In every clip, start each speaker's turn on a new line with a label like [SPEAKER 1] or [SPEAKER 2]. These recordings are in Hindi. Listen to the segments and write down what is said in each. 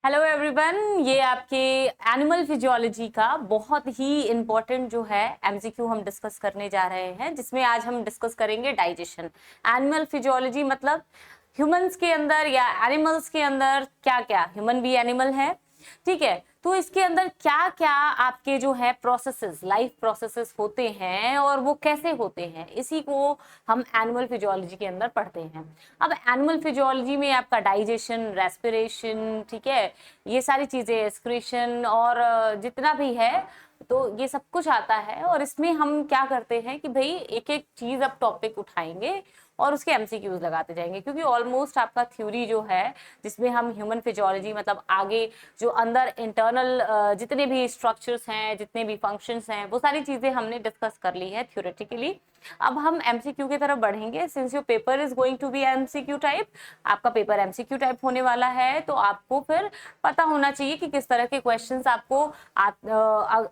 [SPEAKER 1] हेलो एवरीवन, ये आपके एनिमल फिजियोलॉजी का बहुत ही इम्पोर्टेंट जो है एमसीक्यू हम डिस्कस करने जा रहे हैं, जिसमें आज हम डिस्कस करेंगे डाइजेशन। एनिमल फिजियोलॉजी मतलब ह्यूमंस के अंदर या एनिमल्स के अंदर क्या क्या, ह्यूमन भी एनिमल है, ठीक है। तो इसके अंदर क्या क्या आपके जो है प्रोसेसेस, लाइफ प्रोसेसेस होते हैं और वो कैसे होते हैं, इसी को हम एनिमल फिजियोलॉजी के अंदर पढ़ते हैं। अब एनिमल फिजियोलॉजी में आपका डाइजेशन, रेस्पिरेशन, ठीक है, ये सारी चीजें, एक्सक्रीशन और जितना भी है, तो ये सब कुछ आता है। और इसमें हम क्या करते हैं कि भाई एक एक चीज अब टॉपिक उठाएंगे और उसके एमसीक्यूज लगाते जाएंगे, क्योंकि ऑलमोस्ट आपका थ्योरी जो है जिसमें हम ह्यूमन फिजियोलॉजी मतलब आगे जो अंदर इंटरनल जितने भी स्ट्रक्चर्स हैं, जितने भी फंक्शंस हैं, वो सारी चीजें हमने डिस्कस कर ली है थ्योरेटिकली। अब हम एमसीक्यू की तरफ बढ़ेंगे। Since your paper is going to be MCQ type, आपका पेपर एमसीक्यू टाइप होने वाला है, तो आपको फिर पता होना चाहिए कि किस तरह के क्वेश्चंस आपको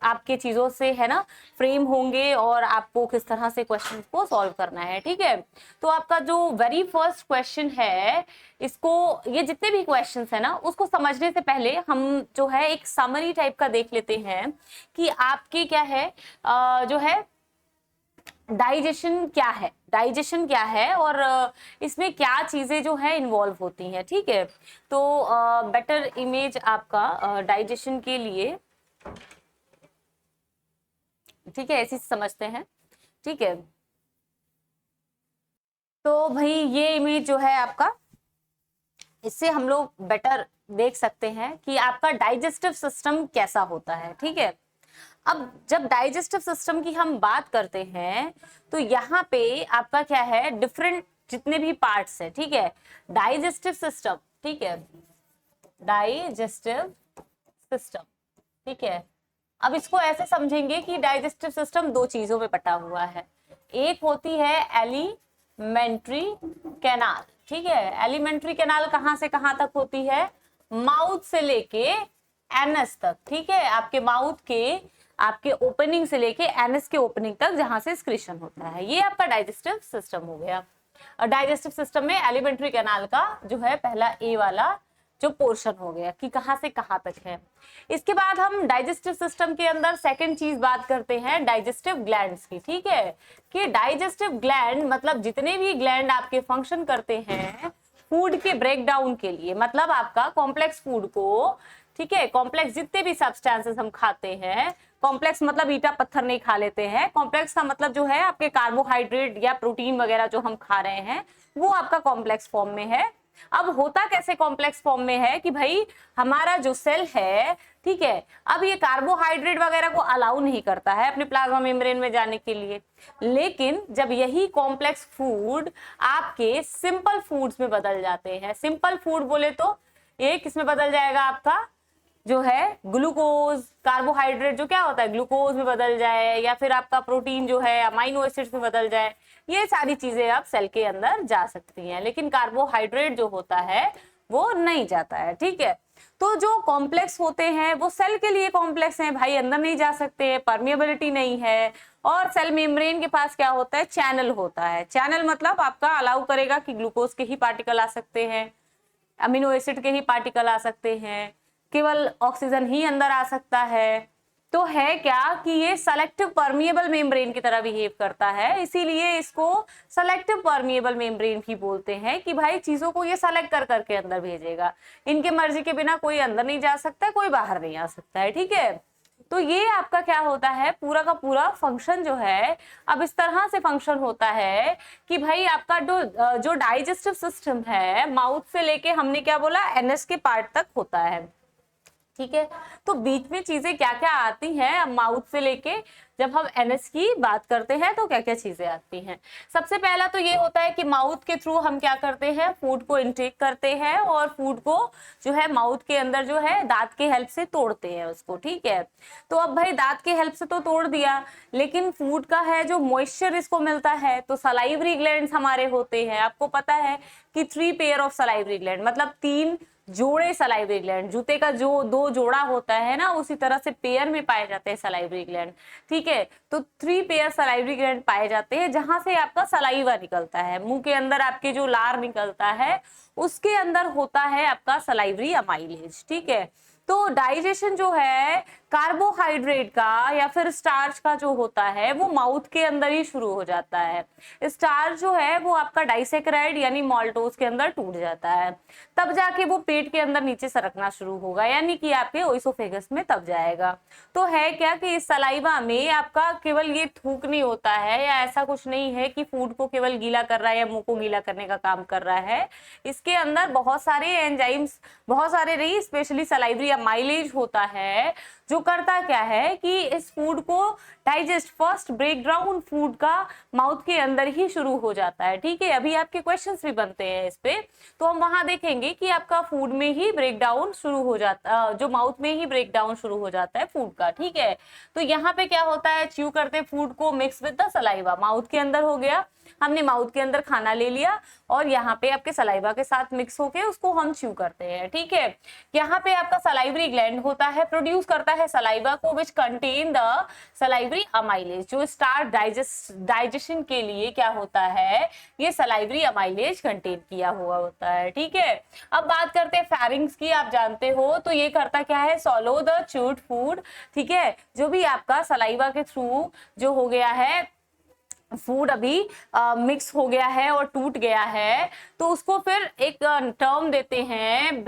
[SPEAKER 1] आपके चीजों से है ना फ्रेम होंगे और आपको किस तरह से क्वेश्चंस को सॉल्व करना है, ठीक है। तो आपका जो वेरी फर्स्ट क्वेश्चन है, इसको, ये जितने भी क्वेश्चंस है ना, उसको समझने से पहले हम जो है एक समरी टाइप का देख लेते हैं कि आपके क्या है जो है डाइजेशन क्या है, डाइजेशन क्या है और इसमें क्या चीजें जो है इन्वॉल्व होती हैं, ठीक है। तो बेटर इमेज आपका डाइजेशन के लिए, ठीक है, ऐसे समझते हैं, ठीक है। तो भाई ये इमेज जो है आपका, इससे हम लोग बेटर देख सकते हैं कि आपका डाइजेस्टिव सिस्टम कैसा होता है, ठीक है। अब जब डाइजेस्टिव सिस्टम की हम बात करते हैं तो यहाँ पे आपका क्या है, डिफरेंट जितने भी पार्ट्स है, ठीक है, डाइजेस्टिव सिस्टम, ठीक है, डाइजेस्टिव सिस्टम, ठीक है। अब इसको ऐसे समझेंगे कि डाइजेस्टिव सिस्टम दो चीजों में बटा हुआ है। एक होती है एलिमेंट्री कैनाल, ठीक है। एलिमेंट्री कैनाल कहां से कहां तक होती है, माउथ से लेके एनस तक, ठीक है, आपके माउथ के आपके ओपनिंग से लेके एनस के ओपनिंग तक, जहां से एक्सक्रीशन होता है, ये आपका डाइजेस्टिव सिस्टम हो गया। और डाइजेस्टिव सिस्टम में एलिमेंट्री कैनाल का जो है पहला ए वाला जो पोर्शन हो गया कि कहां से कहां तक है। इसके बाद हम डाइजेस्टिव सिस्टम के अंदर सेकंड चीज बात करते हैं डाइजेस्टिव ग्लैंड्स की, ठीक है, कि डाइजेस्टिव ग्लैंड मतलब जितने भी ग्लैंड आपके फंक्शन करते हैं फूड के ब्रेक डाउन के लिए, मतलब आपका कॉम्प्लेक्स फूड को, ठीक है, कॉम्प्लेक्स जितने भी सब्सटेंसेस हम खाते हैं, कॉम्प्लेक्स मतलब ईटा पत्थर नहीं खा लेते हैं, कॉम्प्लेक्स का मतलब जो है आपके कार्बोहाइड्रेट या प्रोटीन वगैरह जो हम खा रहे हैं वो आपका कॉम्प्लेक्स फॉर्म में है। अब होता कैसे कॉम्प्लेक्स फॉर्म में है कि भाई हमारा जो सेल है, ठीक है, अब ये कार्बोहाइड्रेट वगैरह को अलाउ नहीं करता है अपने प्लाज्मा मेम्ब्रेन में जाने के लिए, लेकिन जब यही कॉम्प्लेक्स फूड आपके सिंपल फूड्स में बदल जाते हैं, सिंपल फूड बोले तो ये किसमें बदल जाएगा, आपका जो है ग्लूकोज, कार्बोहाइड्रेट जो क्या होता है ग्लूकोज में बदल जाए, या फिर आपका प्रोटीन जो है अमाइनो एसिड्स में बदल जाए, ये सारी चीजें आप सेल के अंदर जा सकती हैं, लेकिन कार्बोहाइड्रेट जो होता है वो नहीं जाता है, ठीक है। तो जो कॉम्प्लेक्स होते हैं वो सेल के लिए कॉम्प्लेक्स हैं भाई, अंदर नहीं जा सकते, परमिएबिलिटी नहीं है। और सेल मेम्ब्रेन के पास क्या होता है, चैनल होता है। चैनल मतलब आपका अलाउ करेगा कि ग्लूकोज के ही पार्टिकल आ सकते हैं, अमीनो एसिड के ही पार्टिकल आ सकते हैं, केवल ऑक्सीजन ही अंदर आ सकता है। तो है क्या कि ये सेलेक्टिव परमिएबल मेम्ब्रेन की तरह बिहेव करता है, इसीलिए इसको सेलेक्टिव परमिएबल मेम्ब्रेन भी बोलते हैं कि भाई चीजों को ये सेलेक्ट कर करके अंदर भेजेगा, इनके मर्जी के बिना कोई अंदर नहीं जा सकता, कोई बाहर नहीं आ सकता है, ठीक है। तो ये आपका क्या होता है, पूरा का पूरा फंक्शन जो है अब इस तरह से फंक्शन होता है कि भाई आपका जो डाइजेस्टिव सिस्टम है माउथ से लेके, हमने क्या बोला, एनएस के पार्ट तक होता है, ठीक है। तो बीच में चीजें क्या क्या आती हैं, माउथ से लेके जब हम एनएस की बात करते हैं तो क्या क्या चीजें आती हैं। सबसे पहला तो ये होता है कि माउथ के थ्रू हम क्या करते हैं, फूड को इनटेक करते हैं और फूड को जो है माउथ के अंदर जो है दांत के हेल्प से तोड़ते हैं उसको, ठीक है। तो अब भाई दांत के हेल्प से तो तोड़ दिया, लेकिन फूड का है जो मॉइस्चर इसको मिलता है, तो सलाइवरी ग्लैंड्स हमारे होते हैं, आपको पता है कि 3 पेयर ऑफ सलाइवरी ग्लैंड मतलब 3 जोड़े सलाइवरी ग्लैंड, जूते का जो दो जोड़ा होता है ना, उसी तरह से पेयर में पाए जाते हैं सलाइवरी ग्लैंड। ठीक है, तो 3 पेयर सलाइवरी ग्लैंड पाए जाते हैं जहां से आपका सलाइवा निकलता है। मुंह के अंदर आपके जो लार निकलता है उसके अंदर होता है आपका सलाइवरी अमाइलेज। ठीक है, तो डाइजेशन जो है कार्बोहाइड्रेट का या फिर स्टार्च का जो होता है वो माउथ के अंदर ही शुरू हो जाता है। स्टार्च जो है वो आपका डाइसेक्राइड यानी माल्टोज के अंदर टूट जाता है, तब जाके वो पेट के अंदर नीचे सरकना शुरू होगा, यानी कि आपके ओइसोफेगस में तब जाएगा। तो है क्या कि इस सलाइवा में आपका केवल ये थूक नहीं होता है, या ऐसा कुछ नहीं है कि फूड को केवल गीला कर रहा है या मुंह को गीला करने का काम कर रहा है। इसके अंदर बहुत सारे एंजाइम्स, बहुत सारे नहीं, स्पेशली सलाइवरी अमाइलेज होता है जो करता क्या है कि इस फूड को digest, first break down food का माउथ के अंदर ही शुरू हो जाता है। ठीक है, अभी आपके क्वेश्चंस भी बनते हैं इस पे, तो हम वहां देखेंगे कि आपका फूड में ही ब्रेक डाउन शुरू हो जाता, जो माउथ में ही ब्रेक डाउन शुरू हो जाता है फूड का। ठीक है, तो यहाँ पे क्या होता है, च्यू करते फूड को mix with the saliva, mouth के अंदर हो गया, हमने माउथ के अंदर खाना ले लिया और यहाँ पे आपके सलाइवा के साथ मिक्स होके उसको हम च्यू करते हैं। ठीक है, यहाँ पे आपका सलाइवरी ग्लैंड होता है, प्रोड्यूस करता है सलाइवा को which contain the salivary amylase, जो स्टार्ट डाइजेशन के लिए क्या होता है, ये सलाइवरी अमाइलेज कंटेन किया हुआ होता है। ठीक है, अब बात करते हैं फेरिंग्स की। आप जानते हो तो ये करता क्या है, सॉलो द च्यूड फूड। ठीक है, जो भी आपका सलाइवा के थ्रू जो हो गया है फूड अभी मिक्स हो गया है और टूट गया है, तो उसको फिर एक टर्म देते हैं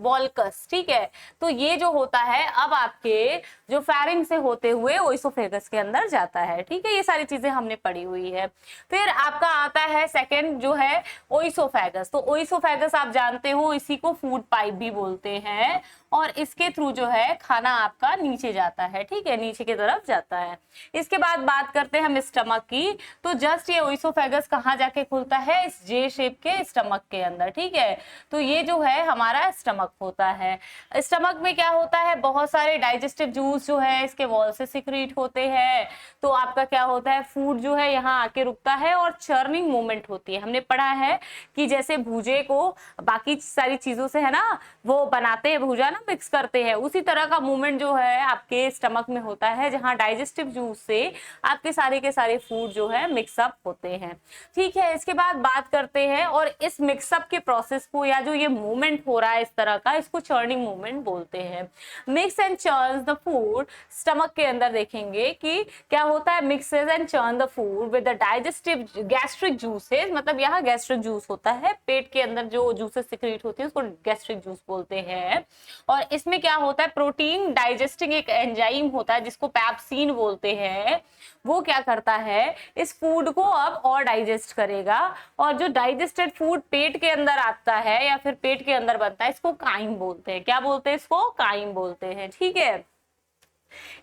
[SPEAKER 1] वॉल्कस। ठीक है, तो ये जो होता है अब आपके जो फेरिंग से होते हुए ओइसोफेगस के अंदर जाता है। ठीक है, ये सारी चीजें हमने पढ़ी हुई है। फिर आपका आता है सेकंड जो है ओइसोफेगस। तो ओइसोफेगस आप जानते हो, इसी को फूड पाइप भी बोलते हैं, और इसके थ्रू जो है खाना आपका नीचे जाता है। ठीक है, नीचे की तरफ जाता है। इसके बाद बात करते हैं हम स्टमक की। तो जस्ट ये ओइसोफेगस कहाँ जाके खुलता है, इस जे शेप के स्टमक के अंदर। ठीक है, तो ये जो है हमारा स्टमक होता है। स्टमक में क्या होता है, बहुत सारे डाइजेस्टिव जूस जो है इसके वॉल से सिक्रीट होते हैं। तो आपका क्या होता है, फूड जो है यहाँ आके रुकता है और चर्निंग मूवमेंट होती है। हमने पढ़ा है कि जैसे भूजे को बाकी सारी चीजों से है ना वो बनाते हैं, भूजा ना मिक्स करते हैं, उसी तरह का मूवमेंट जो है आपके स्टमक में होता है, जहाँ डाइजेस्टिव जूस से आपके सारे के सारे फूड जो है मिक्सअप होते हैं। ठीक है, इसके बाद बात करते हैं, और इस मिक्सअप के प्रोसेस को या जो ये मूवमेंट हो रहा है इस तरह का, इसको चर्निंग मूवमेंट बोलते हैं। Mix and churns the food, stomach के अंदर देखेंगे कि क्या होता है, mixes and churn the food with the digestive gastric juices, मतलब यहाँ गैस्ट्रिक जूस होता है, पेट के अंदर जो जूसेस सिक्रीट होती है उसको गैस्ट्रिक जूस बोलते हैं। और इसमें क्या होता है, प्रोटीन डाइजेस्टिंग एक एंजाइम होता है जिसको पैप्सिन बोलते हैं, वो क्या करता है, इस फूड को अब और डाइजेस्ट करेगा, और जो डाइजेस्टेड फूड पेट के अंदर आता है या फिर पेट के अंदर बनता है, इसको काइम बोलते हैं। क्या बोलते हैं, इसको काइम बोलते हैं। ठीक है,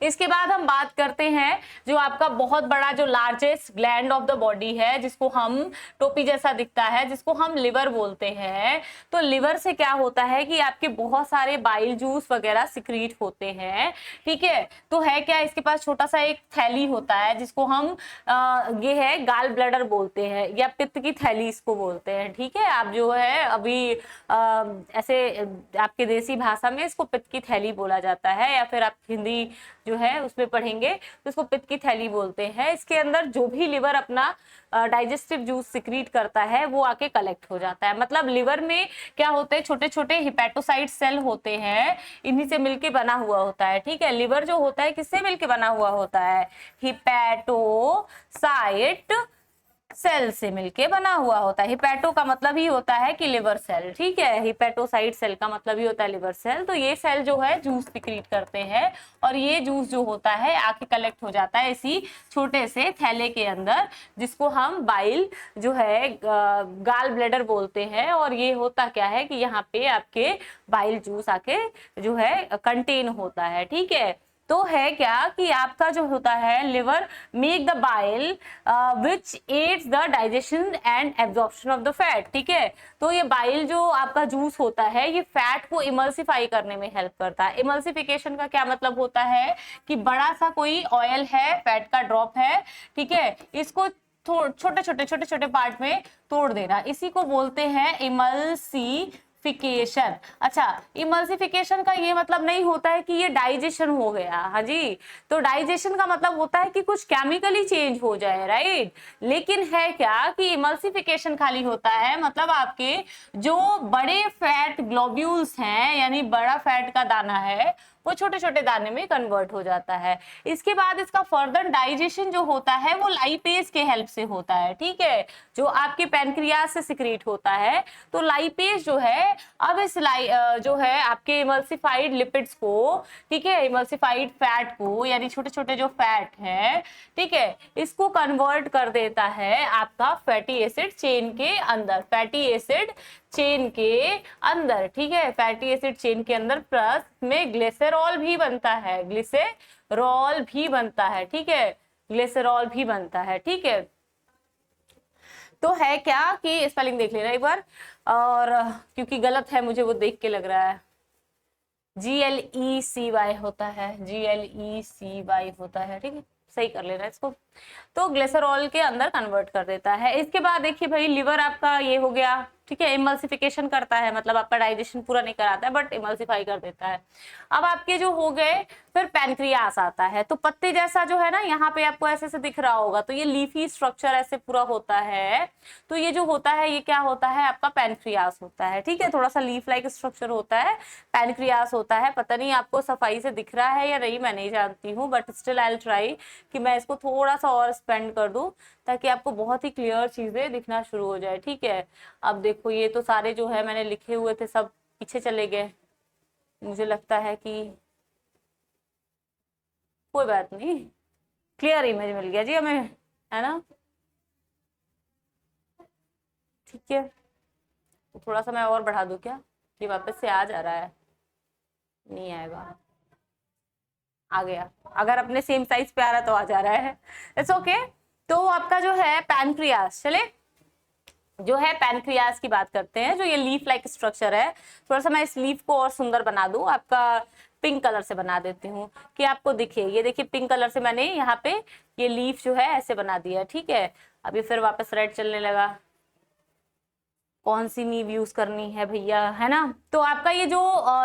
[SPEAKER 1] इसके बाद हम बात करते हैं जो आपका बहुत बड़ा जो largest gland of the body है, जिसको हम टोपी जैसा दिखता है, जिसको हम लिवर बोलते हैं। तो लिवर से क्या होता है कि आपके बहुत सारे बाइल जूस वगैरह सिक्रीट होते हैं। ठीक है, तो है क्या, इसके पास छोटा सा एक थैली होता है जिसको हम ये है गाल ब्लैडर बोलते हैं, या पित्त की थैली इसको बोलते हैं। ठीक है, आप जो है अभी ऐसे आपके देसी भाषा में इसको पित्त की थैली बोला जाता है, या फिर आप हिंदी जो है उसमें पढ़ेंगे तो इसको पित्त की थैली बोलते हैं। इसके अंदर जो भी लिवर अपना डाइजेस्टिव जूस सिक्रीट करता है वो आके कलेक्ट हो जाता है। मतलब लिवर में क्या होते हैं, छोटे छोटे हिपैटोसाइट सेल होते हैं, इन्हीं से मिलके बना हुआ होता है। ठीक है, लिवर जो होता है किससे मिलके बना हुआ होता है, हिपैटोसाइट सेल से मिलके बना हुआ होता है। हिपैटो का मतलब ही होता है कि लिवर सेल। ठीक है, हिपैटोसाइट सेल का मतलब ही होता है लिवर सेल। तो ये सेल जो है जूस सिक्रीट करते हैं, और ये जूस जो होता है आके कलेक्ट हो जाता है इसी छोटे से थैले के अंदर, जिसको हम बाइल जो है गाल ब्लैडर बोलते हैं। और ये होता क्या है कि यहाँ पे आपके बाइल जूस आके जो है कंटेन होता है। ठीक है, तो है क्या कि आपका जो होता है liver make the bile which aids the digestion and absorption of the fat. ठीक है, तो ये बाइल जो आपका जूस होता है ये फैट को इमल्सिफाई करने में हेल्प करता है। इमल्सिफिकेशन का क्या मतलब होता है कि बड़ा सा कोई ऑयल है, फैट का ड्रॉप है, ठीक है, इसको छोटे छोटे पार्ट में तोड़ देना, इसी को बोलते हैं इमल्सिफिकेशन। फिकेशन। अच्छा, इमल्सिफिकेशन का ये मतलब नहीं होता है कि ये डाइजेशन हो गया, हाँ जी, तो डाइजेशन का मतलब होता है कि कुछ केमिकली चेंज हो जाए, राइट। लेकिन है क्या कि इमल्सिफिकेशन खाली होता है मतलब आपके जो बड़े फैट ग्लोब्यूल्स हैं, यानी बड़ा फैट का दाना है, वो छोटे छोटे दाने में कन्वर्ट हो जाता है। इसके बाद इसका फर्दर डाइजेशन जो होता है वो लाइपेज के हेल्प से होता है, ठीक है, जो आपके पैनक्रियाज से सिक्रीट होता है। तो लाइपेज जो है, अब इस जो है आपके इमल्सिफाइड लिपिड्स को, ठीक है, इमल्सिफाइड फैट को, यानी छोटे छोटे जो फैट है, ठीक है, इसको कन्वर्ट कर देता है आपका फैटी एसिड चेन के अंदर, फैटी एसिड चेन के अंदर, ठीक है, फैटी एसिड चेन के अंदर, प्लस में ग्लिसरॉल भी बनता है, ग्लिसरॉल भी बनता है, ठीक है, ग्लिसरॉल भी बनता है, ठीक है। तो है क्या कि स्पेलिंग देख लेना एक बार, और क्योंकि गलत है मुझे वो देख के लग रहा है, GLECY होता है, GLECY होता है, ठीक है, सही कर लेना इसको। तो ग्लिसरॉल के अंदर कन्वर्ट कर देता है। इसके बाद देखिए भाई, लिवर आपका ये हो गया, ठीक है, इमल्सिफिकेशन करता है, मतलब आपका डाइजेशन पूरा नहीं कराता है बट इमल्सिफाई कर देता है। अब आपके जो हो गए, फिर पैनक्रियास आता है। तो पत्ते जैसा जो है ना, यहाँ पे आपको ऐसे से दिख रहा होगा, तो ये लीफी स्ट्रक्चर ऐसे पूरा होता है। तो ये जो होता है ये क्या होता है, आपका पैनक्रियास होता है, ठीक है, थोड़ा सा लीफ लाइक स्ट्रक्चर होता है, पैनक्रियास होता है। पता नहीं आपको सफाई से दिख रहा है या नहीं, मैं नहीं जानती हूँ, but still I will try कि मैं इसको थोड़ा सा और स्पेंड कर दूं ताकि आपको बहुत ही क्लियर चीजें दिखना शुरू हो जाए, ठीक है। अब देखो, ये तो सारे जो है मैंने लिखे हुए थे सब पीछे चले गए, मुझे लगता है कि कोई बात नहीं, क्लियर इमेज मिल गया जी हमें, है ना, ठीक है। तो थोड़ा सा मैं और बढ़ा दूं क्या, ये वापस से आ जा रहा है, नहीं आएगा, आ गया, अगर अपने सेम साइज पे आ रहा तो आ जा रहा है, इट्स ओके। तो आपका जो है पैनक्रियास, चले जो है पैनक्रियास की बात करते हैं, जो ये लीफ लाइक स्ट्रक्चर है। थोड़ा सा मैं इस लीफ को और सुंदर बना दूं, आपका पिंक कलर से बना देती हूँ कि आपको दिखे। ये देखिए, पिंक कलर से मैंने यहाँ पे ये लीफ जो है ऐसे बना दिया, ठीक है। अभी फिर वापस रेड चलने लगा, कौन सी नीव यूज करनी है भैया, है ना। तो आपका ये जो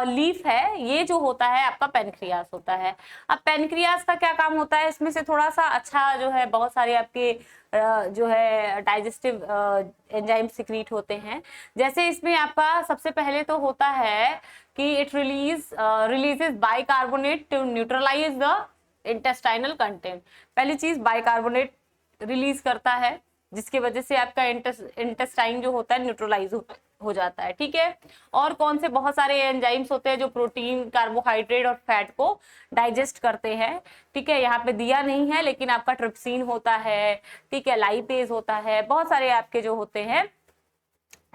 [SPEAKER 1] लीफ है, ये जो होता है आपका पेनक्रियास होता है। अब पेनक्रियास का क्या काम होता है, इसमें से थोड़ा सा अच्छा जो है, बहुत सारे आपके जो है डाइजेस्टिव एंजाइम सिक्रीट होते हैं। जैसे इसमें आपका सबसे पहले तो होता है कि it releases bicarbonate to neutralise the intestinal content. पहली चीज बाइकार्बोनेट रिलीज करता है, जिसकी वजह से आपका इंटेस्टाइन जो होता है न्यूट्रलाइज हो जाता है, ठीक है। और कौन से बहुत सारे एंजाइम्स होते हैं जो प्रोटीन, कार्बोहाइड्रेट और फैट को डाइजेस्ट करते हैं, ठीक है। यहाँ पे दिया नहीं है लेकिन आपका ट्रिप्सिन होता है, ठीक है, लाइपेज होता है, बहुत सारे आपके जो होते हैं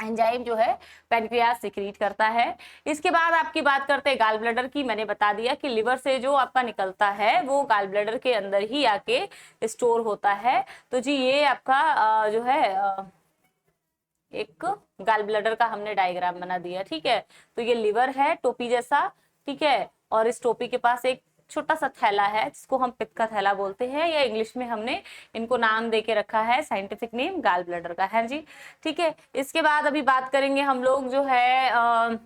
[SPEAKER 1] एंजाइम जो है पैनक्रियास सिक्रीट करता है। इसके बाद आपकी बात करते हैं गाल ब्लैडर की। मैंने बता दिया कि लिवर से जो आपका निकलता है वो गाल ब्लैडर के अंदर ही आके स्टोर होता है। तो जी ये आपका जो है एक गाल ब्लैडर का हमने डायग्राम बना दिया, ठीक है। तो ये लिवर है टोपी जैसा, ठीक है, और इस टोपी के पास एक छोटा सा थैला है जिसको हम पित्त का थैला बोलते हैं, या इंग्लिश में हमने इनको नाम देके रखा है, साइंटिफिक नेम गाल ब्लैडर का है जी, ठीक है। इसके बाद अभी बात करेंगे हम लोग जो है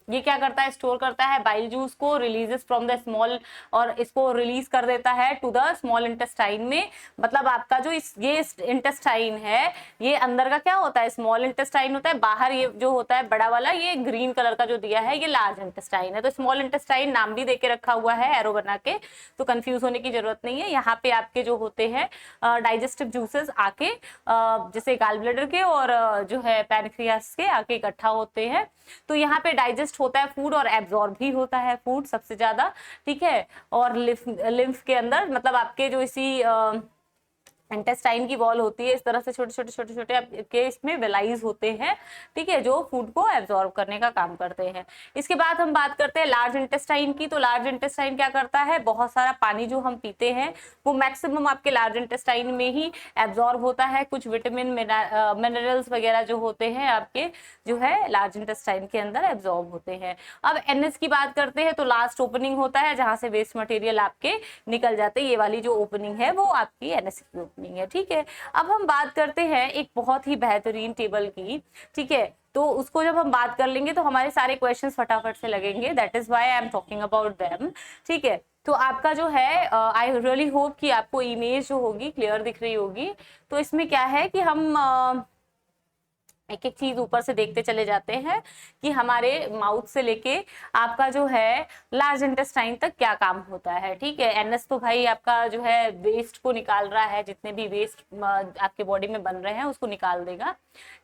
[SPEAKER 1] ये क्या करता है, स्टोर करता है बाइल जूस को, रिलीजेस फ्रॉम द स्मॉल, और इसको रिलीज कर देता है टू द स्मॉल इंटेस्टाइन में। मतलब आपका जो ये इंटेस्टाइन है, ये अंदर का क्या होता है, स्मॉल इंटेस्टाइन होता है, बाहर ये जो होता है बड़ा वाला, ये ग्रीन कलर का जो दिया है ये लार्ज इंटेस्टाइन है। तो स्मॉल इंटेस्टाइन नाम भी देके रखा हुआ है एरो बना के, तो कंफ्यूज होने की जरूरत नहीं है। यहाँ पे आपके जो होते हैं डाइजेस्टिव जूसेस आके जैसे गाल ब्लैडर के और जो है पैनक्रियास के आके इकट्ठा होते हैं। तो यहाँ पे डाइजेस्ट होता है फूड और एब्जॉर्ब भी होता है फूड सबसे ज्यादा, ठीक है। और लिम्फ के अंदर, मतलब आपके जो इसी इंटेस्टाइन की वॉल होती है, इस तरह से छोटे छोटे छोटे छोटे आपके इसमें वेलाइज होते हैं, ठीक है, जो फूड को एब्जॉर्ब करने का काम करते हैं। इसके बाद हम बात करते हैं लार्ज इंटेस्टाइन की। तो लार्ज इंटेस्टाइन क्या करता है, बहुत सारा पानी जो हम पीते हैं वो मैक्सिमम आपके लार्ज इंटेस्टाइन में ही एब्जॉर्ब होता है। कुछ विटामिन मिनरल्स वगैरह जो होते हैं आपके जो है लार्ज इंटेस्टाइन के अंदर एब्जॉर्ब होते हैं। अब एनएस की बात करते हैं तो लास्ट ओपनिंग होता है जहां से वेस्ट मटेरियल आपके निकल जाते हैं। ये वाली जो ओपनिंग है वो आपकी एनएस की हैपनिंग है, ठीक है। अब हम बात करते हैं एक बहुत ही बेहतरीन टेबल की, ठीक है। तो उसको जब हम बात कर लेंगे तो हमारे सारे क्वेश्चंस फटाफट से लगेंगे, that is why I am talking about them, ठीक है। तो आपका जो है आई रियली होप कि आपको इमेज जो होगी क्लियर दिख रही होगी। तो इसमें क्या है कि हम एक एक चीज ऊपर से देखते चले जाते हैं कि हमारे माउथ से लेके आपका जो है लार्ज इंटेस्टाइन तक क्या काम होता है, ठीक है। एनएस तो भाई आपका जो है वेस्ट को निकाल रहा है, जितने भी वेस्ट आपके बॉडी में बन रहे हैं उसको निकाल देगा,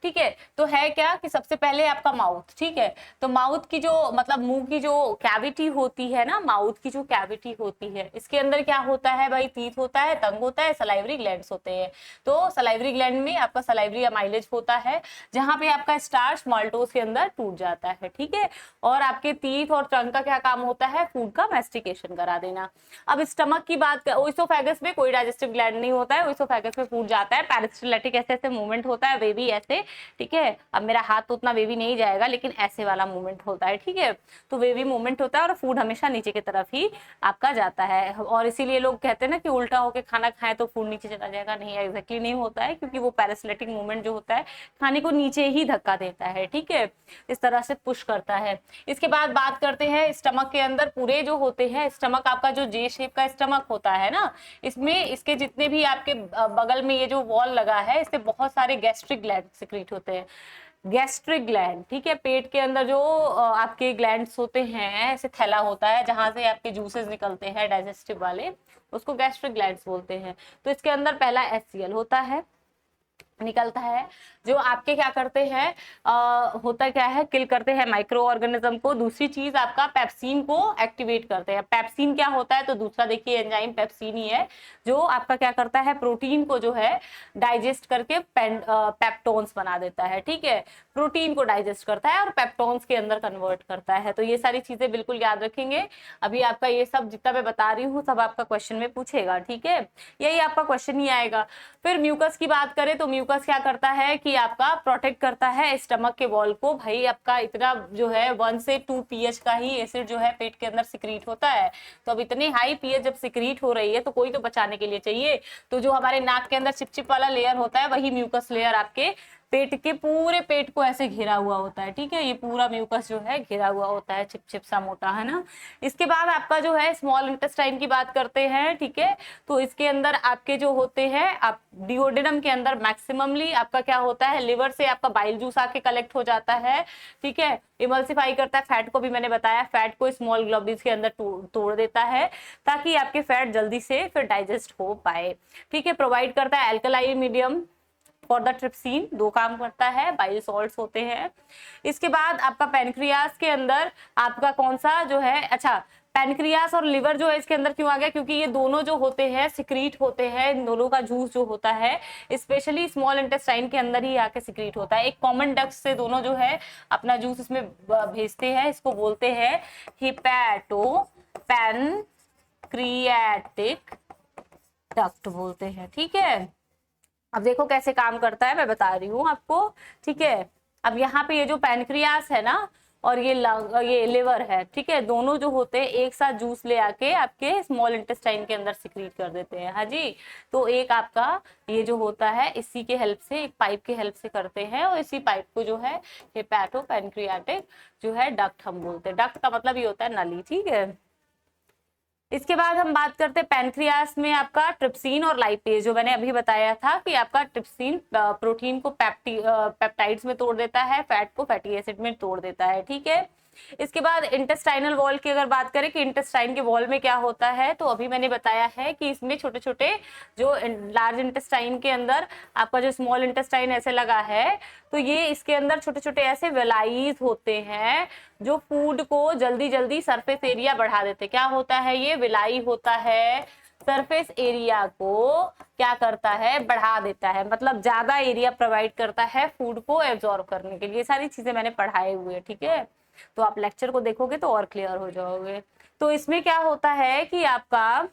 [SPEAKER 1] ठीक है। तो है क्या कि सबसे पहले आपका माउथ, ठीक है। तो माउथ की जो मतलब मुंह की जो कैविटी होती है ना, माउथ की जो कैविटी होती है, इसके अंदर क्या होता है भाई, टीथ होता है, टंग होता है, सलाइवरी ग्लैंड्स होते हैं। तो सलाइवरी ग्लैंड में आपका सलाइवरी अमाइलेज होता है, जहां पे आपका स्टार्च माल्टोज के अंदर टूट जाता है, ठीक है। और आपके टीथ और टंग का क्या काम होता है, फूड का मैस्टिकेशन करा देना। अब स्टमक की बात, ओइसोफेगस में कोई डाइजेस्टिव ग्लैंड नहीं होता है, ओइसोफेगस में फूड जाता है, पैरिस्टाल्टिक ऐसे ऐसे मूवमेंट होता है, वेवी ऐसे, ठीक है। अब मेरा हाथ तो उतना वेवी नहीं जाएगा, लेकिन ऐसे वाला मूवमेंट होता है, ठीक है। तो वेवी मूवमेंट होता है और फूड हमेशा नीचे की तरफ ही आपका जाता है। और इसीलिए लोग कहते हैं ना कि उल्टा होके खाना खाएं तो फूड नीचे चला जाएगा, नहीं एग्जैक्टली नहीं होता है, क्योंकि वो पैरासिलेटिक मूवमेंट जो होता है खाने को नीचे ही धक्का देता है, ठीक है, इस तरह से पुश करता है। इसके बाद बात करते हैं स्टमक के अंदर पूरे जो होते हैं, स्टमक आपका जो जे शेप का स्टमक होता है ना, इसमें इसके जितने भी आपके बगल में ये जो वॉल लगा है, इससे बहुत सारे गैस्ट्रिक ग्लैंड सिक्रीट होते हैं, गैस्ट्रिक ग्लैंड, ठीक है। पेट के अंदर जो आपके ग्लैंड्स होते हैं, ऐसे थैला होता है जहां से आपके जूसेस निकलते हैं डाइजेस्टिव वाले, उसको गैस्ट्रिक ग्लैंड्स बोलते हैं। तो इसके अंदर पहला HCl होता है, निकलता है, जो आपके क्या करते हैं, होता क्या है, किल करते हैं माइक्रो ऑर्गेनिज्म को। दूसरी चीज आपका पेप्सिन को एक्टिवेट करते हैं। पेप्सिन क्या होता है, तो दूसरा देखिए एंजाइम पेप्सिन ही है, जो आपका क्या करता है, प्रोटीन को जो है डाइजेस्ट करके पेप्टोन्स बना देता है, ठीक है। प्रोटीन को डाइजेस्ट करता है और पेप्टोन्स के अंदर कन्वर्ट करता है। तो ये सारी चीजें बिल्कुल याद रखेंगे। अभी आपका ये सब जितना मैं बता रही हूँ सब आपका क्वेश्चन में पूछेगा, ठीक है, यही आपका क्वेश्चन ही आएगा। फिर म्यूकस की बात करें तो म्यूकस क्या करता है कि आपका प्रोटेक्ट करता है स्टमक के वॉल को। भाई आपका इतना जो है 1 से 2 pH का ही एसिड जो है पेट के अंदर सिक्रीट होता है। तो अब इतनी हाई pH जब सिक्रीट हो रही है तो कोई तो बचाने के लिए चाहिए। तो जो हमारे नाक के अंदर चिपचिप वाला लेयर होता है, वही म्यूकस लेयर आपके पेट के पूरे पेट को ऐसे घेरा हुआ होता है, ठीक है। ये पूरा म्यूकस जो है घेरा हुआ होता है, चिपचिप सा मोटा, है ना। इसके बाद आपका जो है स्मॉल इंटेस्टाइन की बात करते हैं, ठीक है। तो इसके अंदर आपके जो होते हैं, आप डिओडेनम के अंदर मैक्सिममली आपका क्या होता है, लिवर से आपका बाइल जूस आके कलेक्ट हो जाता है, ठीक है। इमल्सिफाई करता है फैट को, भी मैंने बताया, फैट को स्मॉल ग्लोब्यूल्स के अंदर तोड़ देता है ताकि आपके फैट जल्दी से फिर डाइजेस्ट हो पाए, ठीक है। प्रोवाइड करता है alkaline medium for the trypsin, 2 काम करता है, बाइल सॉल्ट्स होते हैं। इसके बाद आपका पैनक्रियास के अंदर आपका कौन सा जो है, अच्छा पैनक्रियास और लिवर जो है इसके अंदर क्यों आ गया, क्योंकि ये दोनों जो होते हैं सिक्रीट होते हैं, इन दोनों का जूस जो होता है स्पेशली स्मॉल इंटेस्टाइन के अंदर ही आके सिक्रीट होता है। एक कॉमन डक्ट से दोनों जो है अपना जूस इसमें भेजते हैं, इसको बोलते हैं हिपैटो पैनक्रियाटिक डक्ट बोलते हैं, ठीक है। अब देखो कैसे काम करता है, मैं बता रही हूँ आपको, ठीक है। अब यहाँ पे ये जो पैनक्रियास है ना और ये लिवर है, ठीक है, दोनों जो होते हैं एक साथ जूस ले आके आपके स्मॉल इंटेस्टाइन के अंदर सिक्रीट कर देते हैं, हाँ जी। तो एक आपका ये जो होता है इसी के हेल्प से, एक पाइप के हेल्प से करते हैं, और इसी पाइप को जो है हेपाटो पैनक्रियाटिक जो है डक्ट हम बोलते हैं। डक्ट का मतलब ये होता है नली, ठीक है। इसके बाद हम बात करते हैं पैनक्रियास में आपका ट्रिप्सिन और लाइपेज, जो मैंने अभी बताया था कि आपका ट्रिप्सिन प्रोटीन को पेप्टाइड्स में तोड़ देता है, फैट को फैटी एसिड में तोड़ देता है, ठीक है। इसके बाद इंटेस्टाइनल वॉल की अगर बात करें कि इंटेस्टाइन के वॉल में क्या होता है, तो अभी मैंने बताया है कि इसमें छोटे छोटे जो लार्ज इंटेस्टाइन के अंदर आपका जो स्मॉल इंटेस्टाइन ऐसे लगा है, तो ये इसके अंदर छोटे छोटे ऐसे वेलाइज होते हैं जो फूड को जल्दी जल्दी सरफेस एरिया बढ़ा देते। क्या होता है, ये विलाई होता है, सरफेस एरिया को क्या करता है, बढ़ा देता है, मतलब ज्यादा एरिया प्रोवाइड करता है फूड को एब्जॉर्ब करने के लिए। सारी चीजें मैंने पढ़ाए हुए, ठीक है। तो आप लेक्चर को देखोगे तो और क्लियर हो जाओगे। तो इसमें क्या होता है कि आपका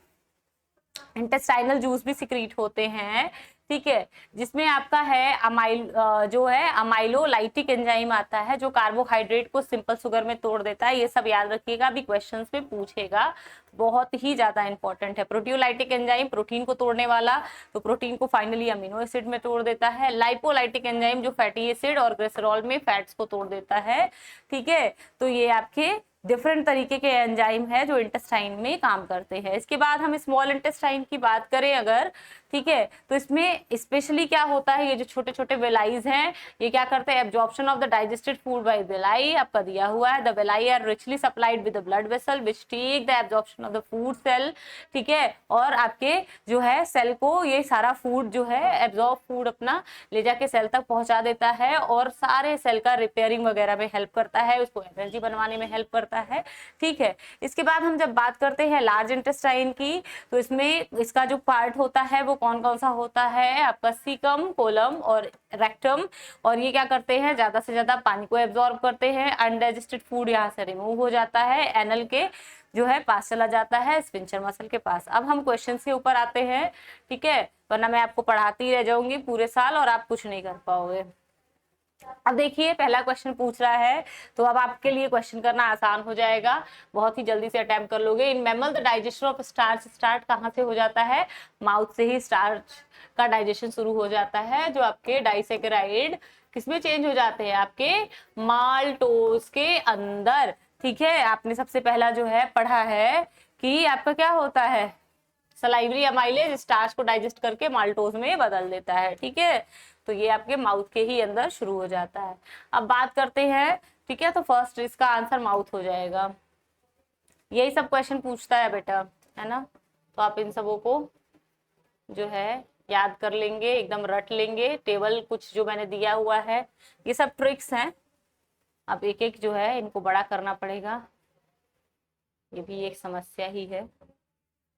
[SPEAKER 1] इंटेस्टाइनल जूस भी सिक्रीट होते हैं, ठीक है, जिसमें आपका है जो है अमाइलोलाइटिक एंजाइम आता है जो कार्बोहाइड्रेट को सिंपल शुगर में तोड़ देता है। ये सब याद रखिएगा, अभी क्वेश्चंस में पूछेगा, बहुत ही ज्यादा इंपॉर्टेंट है। प्रोटियोलाइटिक एंजाइम प्रोटीन को तोड़ने वाला, तो प्रोटीन को फाइनली अमीनो एसिड में तोड़ देता है। लाइपोलाइटिक एंजाइम जो फैटी एसिड और ग्लिसरॉल में फैट्स को तोड़ देता है। ठीक है, तो ये आपके डिफरेंट तरीके के एंजाइम है जो इंटेस्टाइन में काम करते हैं। इसके बाद हम स्मॉल इंटेस्टाइन की बात करें अगर, ठीक है, तो इसमें स्पेशली क्या होता है, ये जो छोटे छोटे वेलाइज हैं ये क्या करते हैं, absorption of the digested food by villi आपका दिया हुआ है। The villi are richly supplied with the blood vessel which take the absorption of the food cell. ठीक है, और आपके जो है सेल को ये सारा फूड जो है एब्जॉर्ब फूड अपना ले जाके सेल तक पहुंचा देता है और सारे सेल का रिपेयरिंग वगैरह में हेल्प करता है, उसको एनर्जी बनवाने में हेल्प करता है। ठीक है, इसके बाद हम जब बात करते हैं लार्ज इंटेस्टाइन की, तो इसमें इसका जो पार्ट होता है वो कौन कौन सा होता है, आपका सीकम, कोलम और रेक्टम। और ये क्या करते हैं, ज्यादा से ज्यादा पानी को एब्जॉर्ब करते हैं। अनडाइजेस्टेड फूड यहाँ से रिमूव हो जाता है, एनल के जो है पास चला जाता है, स्फिंक्टर मसल के पास। अब हम क्वेश्चन के ऊपर आते हैं, ठीक है, वरना मैं आपको पढ़ाती रह जाऊंगी पूरे साल और आप कुछ नहीं कर पाओगे। अब देखिए पहला क्वेश्चन पूछ रहा है, तो अब आपके लिए क्वेश्चन करना आसान हो जाएगा, बहुत ही जल्दी से अटेम्प्ट कर लोगे। In mammal the digestion of starch, start कहाँ से हो जाता है, माउथ से ही स्टार्च का डाइजेशन शुरू हो जाता है, जो आपके डाइसेकेराइड किसमें चेंज हो जाते हैं, आपके माल्टोज के अंदर। ठीक है, आपने सबसे पहला जो है पढ़ा है कि आपका क्या होता है, सलाइवरी अमाइलेज स्टार्च को डाइजेस्ट करके माल्टोज में बदल देता है। ठीक है, तो ये आपके माउथ के ही अंदर शुरू हो जाता है। अब बात करते हैं, ठीक है, तो फर्स्ट इसका आंसर माउथ हो जाएगा। यही सब क्वेश्चन पूछता है बेटा, है ना, तो आप इन सबों को जो है याद कर लेंगे, एकदम रट लेंगे। टेबल कुछ जो मैंने दिया हुआ है ये सब ट्रिक्स हैं, अब एक एक जो है इनको बड़ा करना पड़ेगा, ये भी एक समस्या ही है।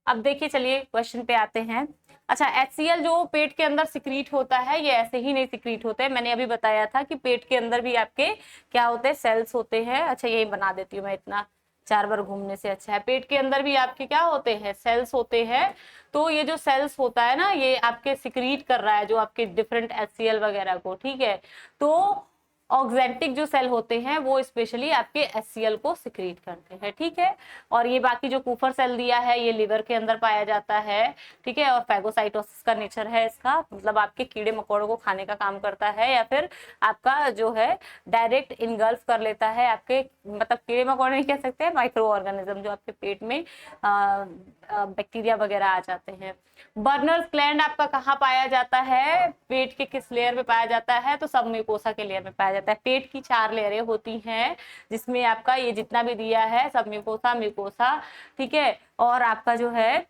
[SPEAKER 1] अब देखिए चलिए क्वेश्चन पे आते हैं। अच्छा, HCl जो पेट के अंदर सिक्रीट होता है ये ऐसे ही नहीं सिक्रीट होते हैं, मैंने अभी बताया था कि पेट के अंदर भी आपके क्या होते हैं, सेल्स होते हैं। अच्छा यही बना देती हूँ मैं, इतना 4 बार घूमने से अच्छा है। पेट के अंदर भी आपके क्या होते हैं, सेल्स होते हैं। तो ये जो सेल्स होता है ना, ये आपके सिक्रीट कर रहा है जो आपके डिफरेंट HCl वगैरह को। ठीक है, तो ऑक्जेंटिक जो सेल होते हैं वो स्पेशली आपके HCl को सिक्रीट करते हैं। ठीक है, और ये बाकी जो कूफर सेल दिया है ये लिवर के अंदर पाया जाता है। ठीक है, और फैगोसाइटोसिस का नेचर है इसका, मतलब आपके कीड़े मकोड़ों को खाने का काम करता है, या फिर आपका जो है डायरेक्ट इनगल्फ कर लेता है आपके, मतलब कीड़े मकोड़े नहीं कह सकते हैं, माइक्रो ऑर्गेनिज्म जो आपके पेट में बैक्टीरिया वगैरह आ जाते हैं। बर्नर्स ग्लैंड आपका कहाँ पाया जाता है, पेट के किस लेयर में पाया जाता है, तो सब म्यूकोसा के लेयर में पाया जाता है। पेट की 4 लेयरें होती हैं जिसमें आपका ये जितना भी दिया है सब म्यूकोसा म्यूकोसा। ठीक है, और आपका जो है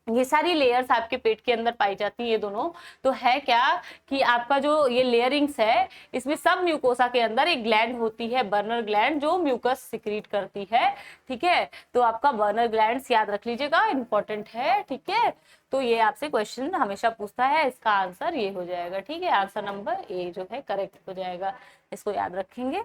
[SPEAKER 1] ये सारी लेयर्स आपके पेट के अंदर पाई जाती है, ये दोनों। तो है क्या कि आपका जो ये लेयरिंग्स है इसमें सब म्यूकोसा के अंदर एक ग्लैंड होती है, बर्नर ग्लैंड, जो म्यूकस सिक्रीट करती है। ठीक है, तो आपका बर्नर ग्लैंड्स याद रख लीजिएगा, इंपॉर्टेंट है। ठीक है, तो ये आपसे क्वेश्चन हमेशा पूछता है, इसका आंसर ये हो जाएगा। ठीक है, आंसर नंबर ए जो है करेक्ट हो जाएगा, इसको याद रखेंगे।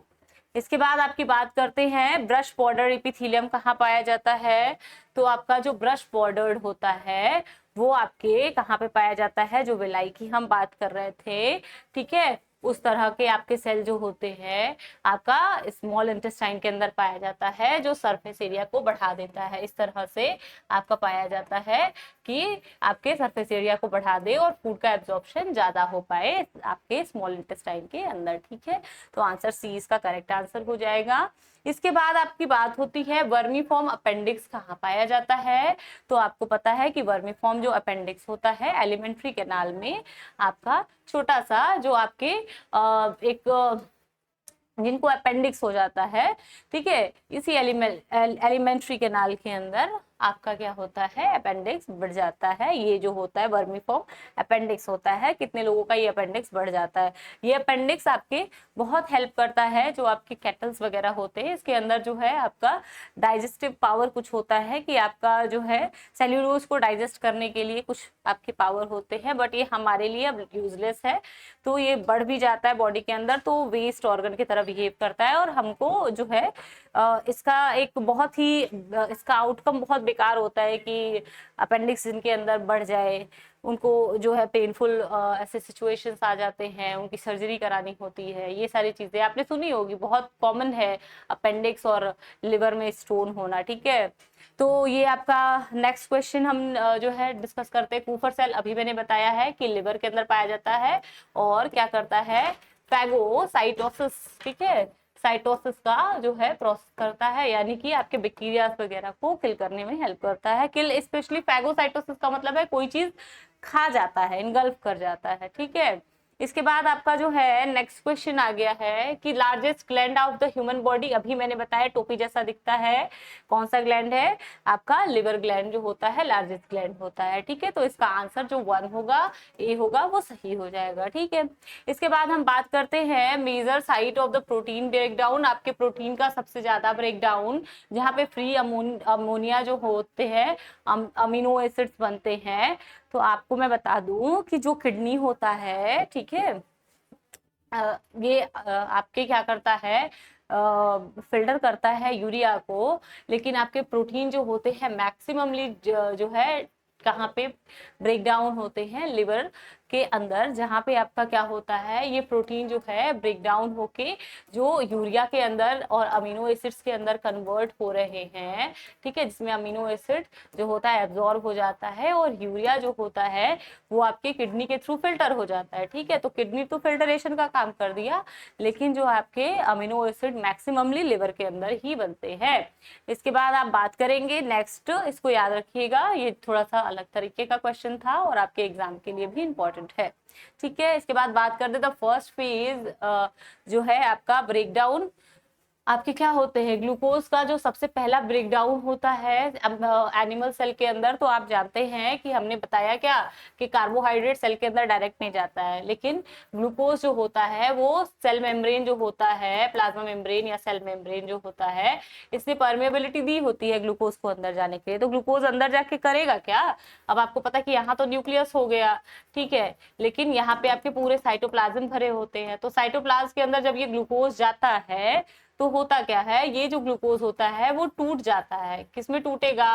[SPEAKER 1] इसके बाद आपकी बात करते हैं, ब्रश बॉर्डर एपिथेलियम कहाँ पाया जाता है, तो आपका जो ब्रश बॉर्डर्ड होता है वो आपके कहाँ पे पाया जाता है, जो विलाई की हम बात कर रहे थे। ठीक है, उस तरह के आपके सेल जो होते हैं आपका स्मॉल इंटेस्टाइन के अंदर पाया जाता है, जो सरफेस एरिया को बढ़ा देता है। इस तरह से आपका पाया जाता है कि आपके सरफेस एरिया को बढ़ा दे और फूड का एब्जॉर्प्शन ज्यादा हो पाए आपके स्मॉल इंटेस्टाइन के अंदर। ठीक है, तो आंसर सी इसका करेक्ट आंसर हो जाएगा। इसके बाद आपकी बात होती है वर्मीफॉर्म अपेंडिक्स कहाँ पाया जाता है, तो आपको पता है कि वर्मीफॉर्म जो अपेंडिक्स होता है एलिमेंट्री कैनाल में आपका छोटा सा जो आपके एक जिनको अपेंडिक्स हो जाता है। ठीक है, इसी एलिमेंट्री कैनाल के अंदर आपका क्या होता है, अपेंडिक्स बढ़ जाता है। ये जो होता है वर्मीफॉर्म अपेंडिक्स होता है, कितने लोगों का ये अपेंडिक्स बढ़ जाता है। ये अपेंडिक्स आपके बहुत हेल्प करता है, जो आपके कैटल्स वगैरह होते हैं इसके अंदर जो है आपका डाइजेस्टिव पावर कुछ होता है कि आपका जो है सेल्यूलोज को डाइजेस्ट करने के लिए कुछ आपके पावर होते हैं, बट ये हमारे लिए अब यूजलेस है। तो ये बढ़ भी जाता है बॉडी के अंदर, तो वेस्ट ऑर्गन की तरह बिहेव करता है और हमको जो है इसका एक बहुत ही इसका आउटकम बहुत बेकार होता है कि अपेंडिक्स जिनके अंदर बढ़ जाए, उनको जो है पेनफुल ऐसे सिचुएशंस आ जाते हैं, उनकी सर्जरी करानी होती है। ये सारी चीजें आपने सुनी होगी, बहुत कॉमन है अपेंडिक्स और लिवर में स्टोन होना, ठीक है। तो ये आपका नेक्स्ट क्वेश्चन हम जो है डिस्कस करते हैं। कूफर सेल अभी मैंने बताया है कि लिवर के अंदर पाया जाता है और क्या करता है, फैगोसाइटोसिस, ठीक है, साइटोसिस का जो है प्रोसेस करता है, यानी कि आपके बैक्टीरिया वगैरह को किल करने में हेल्प करता है। किल स्पेशली फैगोसाइटोसिस का मतलब है कोई चीज खा जाता है, इनगल्फ कर जाता है, ठीक है। इसके बाद आपका जो है नेक्स्ट क्वेश्चन आ गया है कि largest gland of the human body, अभी मैंने बताया टोपी जैसा दिखता है, कौन सा ग्लैंड है आपका, लिवर ग्लैंड जो होता है लार्जेस्ट ग्लैंड होता है, ठीक है। तो इसका आंसर जो 1 होगा, ए होगा, वो सही हो जाएगा, ठीक है। इसके बाद हम बात करते हैं major site of the protein breakdown, आपके प्रोटीन का सबसे ज्यादा ब्रेकडाउन जहाँ पे फ्री अमोनिया जो होते हैं, अमीनो एसिड्स बनते हैं। तो आपको मैं बता दूं कि जो किडनी होता है, ठीक है, ये आपके क्या करता है, फिल्टर करता है यूरिया को, लेकिन आपके प्रोटीन जो होते हैं मैक्सिममली जो है कहाँ पे ब्रेक डाउन होते हैं, लिवर के अंदर, जहाँ पे आपका क्या होता है, ये प्रोटीन जो है ब्रेक डाउन होके जो यूरिया के अंदर और अमीनो एसिड्स के अंदर कन्वर्ट हो रहे हैं, ठीक है, जिसमें अमीनो एसिड जो होता है एब्जॉर्ब हो जाता है और यूरिया जो होता है वो आपके किडनी के थ्रू फिल्टर हो जाता है, ठीक है। तो किडनी तो फिल्टरेशन का काम कर दिया, लेकिन जो आपके अमीनो एसिड मैक्सिममली लिवर के अंदर ही बनते हैं। इसके बाद आप बात करेंगे नेक्स्ट, इसको याद रखिएगा, ये थोड़ा सा अलग तरीके का क्वेश्चन था और आपके एग्जाम के लिए भी इंपॉर्टेंट है, ठीक है। इसके बाद बात करते द फर्स्ट फेज जो है आपका ब्रेकडाउन, आपके क्या होते हैं, ग्लूकोज का जो सबसे पहला ब्रेकडाउन होता है एनिमल सेल के अंदर। तो आप जानते हैं कि हमने बताया क्या कि कार्बोहाइड्रेट सेल के अंदर डायरेक्ट नहीं जाता है, लेकिन ग्लूकोज जो होता है वो सेल मेम्ब्रेन जो होता है, प्लाज्मा मेम्ब्रेन या सेल मेम्ब्रेन जो होता है, इसने परमेबिलिटी दी होती है ग्लूकोज को अंदर जाने के लिए। तो ग्लूकोज अंदर जाके करेगा क्या, अब आपको पता कि यहाँ तो न्यूक्लियस हो गया, ठीक है, लेकिन यहाँ पे आपके पूरे साइटोप्लाज्म भरे होते हैं। तो साइटोप्लाज्म के अंदर जब ये ग्लूकोज जाता है तो होता क्या है, ये जो ग्लूकोज होता है वो टूट जाता है, किसमें टूटेगा,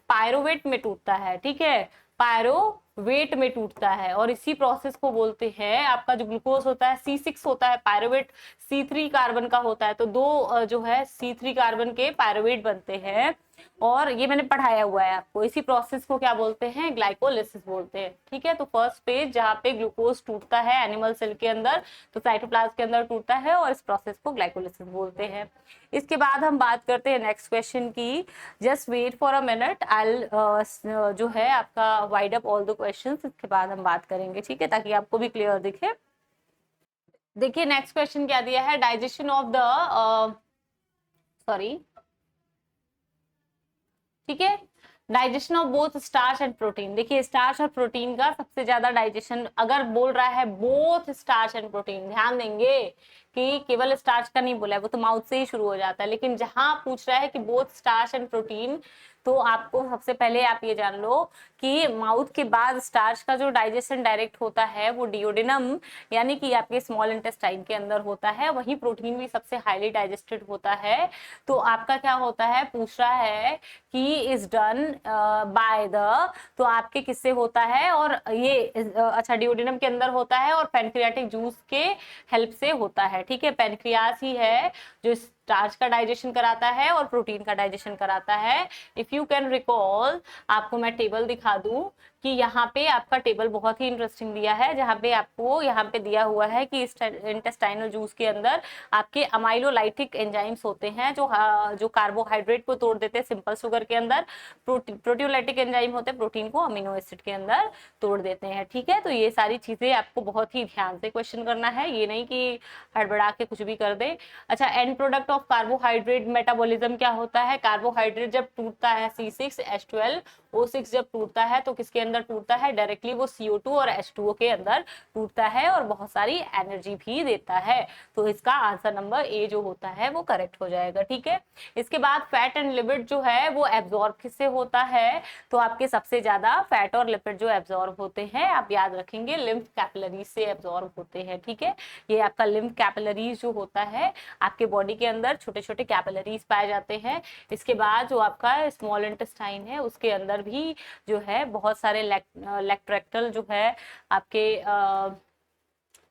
[SPEAKER 1] पायरोवेट में टूटता है, ठीक है, पायरोवेट में टूटता है। और इसी प्रोसेस को बोलते हैं, आपका जो ग्लूकोज होता है C6 होता है, पायरोवेट C3 कार्बन का होता है, तो दो जो है C3 कार्बन के पायरोवेट बनते हैं, और ये मैंने पढ़ाया हुआ है आपको। इसी प्रोसेस को क्या बोलते हैं, ग्लाइकोलिसिस बोलते हैं, ठीक है। तो फर्स्ट पेज जहाँ पे ग्लूकोज टूटता है एनिमल सेल के अंदर, तो साइटोप्लाज्म के अंदर टूटता है और इस प्रोसेस को ग्लाइकोलिसिस बोलते हैं। इसके बाद हम बात करते हैं नेक्स्ट क्वेश्चन की, just wait for a minute, I जो है आपका wide up all the questions, इसके बाद हम बात करेंगे, ठीक है, ताकि आपको भी क्लियर दिखे। देखिए नेक्स्ट क्वेश्चन क्या दिया है, डाइजेशन ऑफ द सॉरी, ठीक है, digestion of both starch and protein. देखिए स्टार्च और प्रोटीन का सबसे ज्यादा डाइजेशन, अगर बोल रहा है बोथ स्टार्च एंड प्रोटीन, ध्यान देंगे कि केवल स्टार्च का नहीं बोला है, वो तो माउथ से ही शुरू हो जाता है, लेकिन जहां पूछ रहा है कि बोथ स्टार्च एंड प्रोटीन, तो आपको सबसे पहले आप ये जान लो कि माउथ के बाद स्टार्च का जो डाइजेशन डायरेक्ट होता है वो डिओडिनम यानी कि आपके स्मॉल इंटेस्टाइन के अंदर होता है, वहीं प्रोटीन भी सबसे हाईली डाइजेस्टेड होता है। तो आपका क्या होता है, पूछ रहा है कि इज डन बाय द, तो आपके किससे होता है, और ये अच्छा डिओडिनम के अंदर होता है और पैनक्रियाटिक जूस के हेल्प से होता है, ठीक है। पैनक्रियास ही है जो स्टार्च का डाइजेशन कराता है और प्रोटीन का डाइजेशन कराता है। इफ यू कैन रिकॉल, आपको मैं टेबल दिखा दूं कि यहाँ पे आपका टेबल बहुत ही इंटरेस्टिंग दिया है, जहाँ पे आपको यहाँ पे दिया हुआ है कि इंटेस्टाइनल जूस के अंदर आपके अमाइलोलाइटिक एंजाइम्स होते हैं जो कार्बोहाइड्रेट को तोड़ देते हैं सिंपल शुगर के अंदर, प्रोटियोलाइटिक एंजाइम होते हैं प्रोटीन को अमीनो एसिड के अंदर तोड़ देते हैं, ठीक है। तो ये सारी चीजें आपको बहुत ही ध्यान से क्वेश्चन करना है, ये नहीं कि हड़बड़ा के कुछ भी कर दे। अच्छा, and product of carbohydrate metabolism क्या होता है, कार्बोहाइड्रेट जब टूटता है C6H12O6 जब टूटता है तो किसके अंदर टूटता है, डायरेक्टली वो CO2 और H2O के अंदर टूटता है और बहुत सारी एनर्जी भी देता है। तो इसका आंसर नंबर ए जो होता है वो करेक्ट हो जाएगा, ठीक है। इसके बाद फैट एंड लिपिड जो है वो एब्जॉर्ब किससे होता है, तो आपके सबसे ज्यादा फैट और लिपिड जो एब्जॉर्ब होते हैं, आप याद रखेंगे लिम्फ कैपिलरीज से एब्जॉर्ब होते हैं, ठीक है। ये आपका लिम्फ कैपिलरीज जो होता है आपके बॉडी के अंदर अंदर छोटे छोटे कैपिलरीज पाए जाते हैं। इसके बाद जो आपका स्मॉल इंटेस्टाइन है उसके अंदर भी जो है बहुत सारे लेक्ट्रेक्टल जो है आपके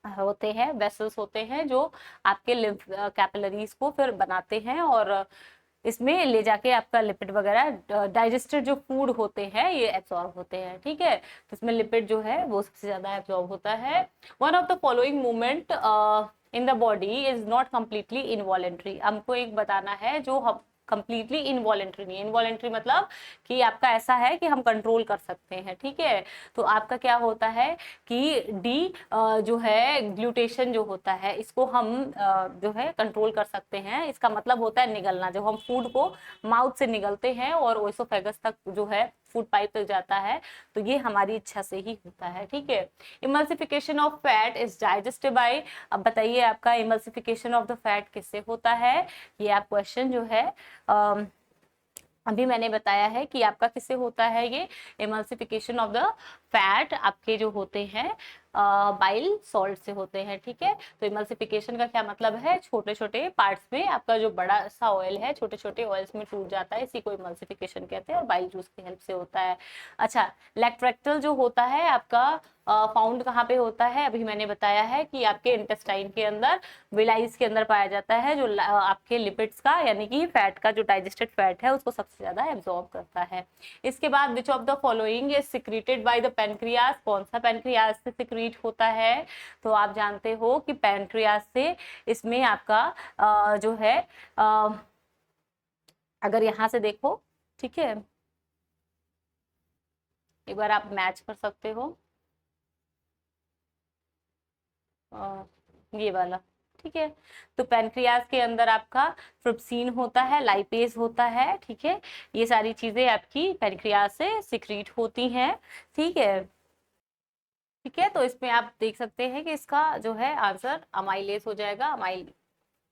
[SPEAKER 1] होते हैं, वेसल्स होते हैं जो आपके लिम्फ कैपिलरीज को फिर बनाते हैं और इसमें ले जाके आपका लिपिड वगैरह डाइजेस्टेड जो फूड होते हैं ये एब्जॉर्ब होते हैं। ठीक है, तो इसमें लिपिड जो है वो सबसे ज्यादा एब्जॉर्ब होता है। One of the following movement in the body is not completely involuntary. हमको एक बताना है जो हम कंप्लीटली इनवॉलेंट्री नहीं। इनवॉलेंट्री मतलब कि आपका ऐसा है कि हम कंट्रोल कर सकते हैं। ठीक है, तो आपका क्या होता है कि डी जो है ग्लूटेशन जो होता है इसको हम जो है कंट्रोल कर सकते हैं। इसका मतलब होता है निगलना, जब हम फूड को माउथ से निगलते हैं और ओएसोफेगस तक जो है फूड पाइप तक जाता है, तो ये हमारी इच्छा से ही होता है। ठीक है, emulsification of fat is digested by. अब बताइए आपका इमल्सिफिकेशन ऑफ द फैट किससे होता है? ये आप क्वेश्चन जो है अभी मैंने बताया है कि आपका किससे होता है। ये इमल्सिफिकेशन ऑफ द फैट आपके जो होते हैं बाइल सॉल्ट से होते हैं। ठीक है, तो इमल्सिफिकेशन का क्या मतलब है? छोटे छोटे पार्ट्स में आपका जो बड़ा सा ऑयल है छोटे छोटे ऑयल्स में टूट जाता है, इसी को इमल्सिफिकेशन कहते हैं और बाइल जूस की हेल्प से होता है। अच्छा, लैक्ट्रेक्टल जो होता है आपका फाउंड कहाँ पे होता है? अभी मैंने बताया है कि आपके इंटेस्टाइन के अंदर, विलाइज के अंदर पाया जाता है, जो आपके लिपिड्स का यानी कि फैट का जो डाइजेस्टेड फैट है उसको सबसे ज्यादा एब्जॉर्ब करता है। इसके बाद which of the following is secreted by the pancreas? कौन सा पैनक्रियास से सिक्रीट होता है? तो आप जानते हो कि पैनक्रियास से इसमें आपका जो है अगर यहां से देखो, ठीक है, एक बार आप मैच कर सकते हो ये वाला। ठीक है, तो पैनक्रियास के अंदर आपका ट्रिप्सिन होता है, लाइपेज होता है। ठीक है, ये सारी चीजें आपकी पैनक्रियास से सिक्रीट होती हैं। ठीक है, ठीक है, तो इसमें आप देख सकते हैं कि इसका जो है आंसर अमाइलेज हो जाएगा।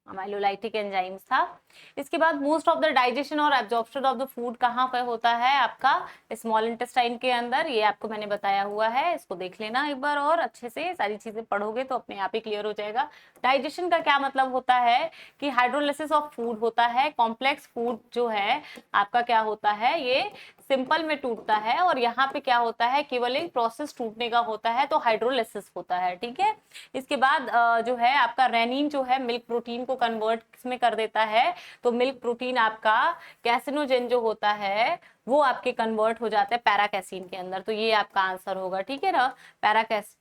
[SPEAKER 1] अमाइलोलाइटिक एंजाइम्स था। इसके बाद मोस्ट ऑफ द डाइजेशन और एब्जॉर्प्शन ऑफ द फूड कहाँ पे होता है? आपका स्मॉल इंटेस्टाइन के अंदर। ये आपको मैंने बताया हुआ है, इसको देख लेना एक बार और अच्छे से, सारी चीजें पढ़ोगे तो अपने आप ही क्लियर हो जाएगा। डाइजेशन का क्या मतलब होता है कि हाइड्रोलिसिस ऑफ फूड होता है। कॉम्प्लेक्स फूड जो है आपका क्या होता है, ये सिंपल में टूटता है और यहाँ पे क्या होता है, केवल एक प्रोसेस टूटने का होता है, तो हाइड्रोलिसिस होता है। ठीक है, इसके बाद जो है आपका रेनिन जो है मिल्क प्रोटीन को कन्वर्ट किसमें कर देता है? तो मिल्क प्रोटीन आपका कैसिनोजेन जो होता है वो आपके कन्वर्ट हो जाता है पैराकैसिन के अंदर। तो ये आपका आंसर होगा। ठीक है ना, पैराकैस